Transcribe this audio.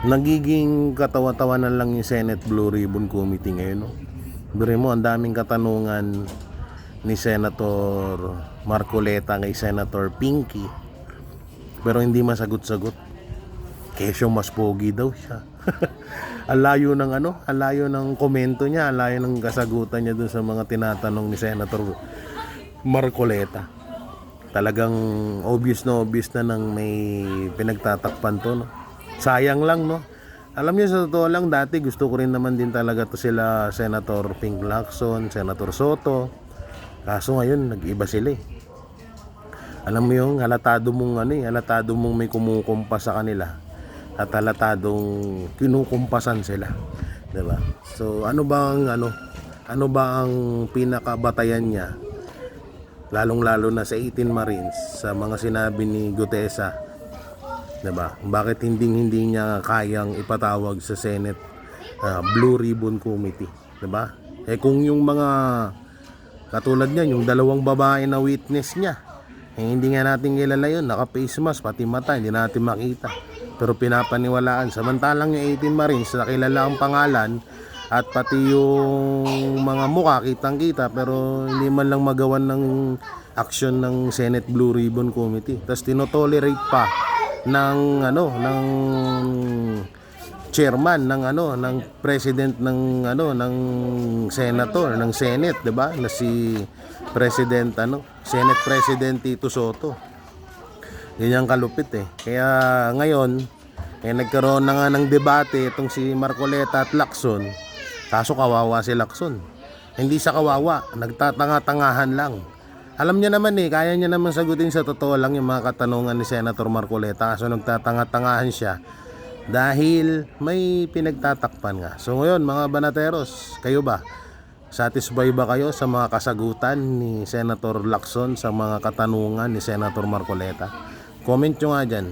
Nagiging katawa-tawanan lang yung Senate Blue Ribbon Committee ngayon, no? Biro mo, ang daming katanungan ni Senator Marcoleta kay Senator Pinky, pero hindi masagot-sagot. Kesyo mas pogi daw siya. Ang layo ng ang layo ng komento niya, ang layo ng kasagutan niya dun sa mga tinatanong ni Senator Marcoleta. Talagang obvious na nang may pinagtatakpan to, no? Sayang lang, no? Alam niyo, sa totoo lang, dati gusto ko rin naman din talaga to sila Senator Ping Lacson, Senator Soto. Kaso ngayon nag-iba sila, eh. Alam mo yung halatado mong may kumukumpas sa kanila at halatadong kinukumpasan sila, 'di ba? So ano ba ang pinakabatayan niya, lalong-lalo na sa 18 Marines, sa mga sinabi ni Gutesa, 'di ba? Bakit hindi niya kayang ipatawag sa Senate Blue Ribbon Committee, 'di ba? Kung yung mga katulad niyan, yung dalawang babae na witness niya, hindi nga natin kilala yun, naka-face mask, pati mata hindi natin makita, pero pinapaniwalaan. Samantalang yung 18 Marines, nakilala ang pangalan at pati yung mga mukha kitang kita, pero hindi man lang magawan ng action ng Senate Blue Ribbon Committee. Tapos tinotolerate pa ng chairman ng president ng senator ng Senate, 'di ba? Na si President Senate President Tito Soto. Yan yung kalupit, eh. Kaya ngayon nagkaroon na nga ng debate itong si Marcoleta at Lacson. Kaso kawawa si Lacson. Hindi siya kawawa, nagtatanga-tangahan lang. Alam niya naman, kaya niya naman sagutin sa totoo lang yung mga katanungan ni Senator Marcoleta. Kaso nagtatanga-tangahan siya dahil may pinagtatakpan nga. So ngayon, mga banateros, kayo ba? Satisfy ba kayo sa mga kasagutan ni Senator Lacson sa mga katanungan ni Senator Marcoleta? Comment nyo nga dyan.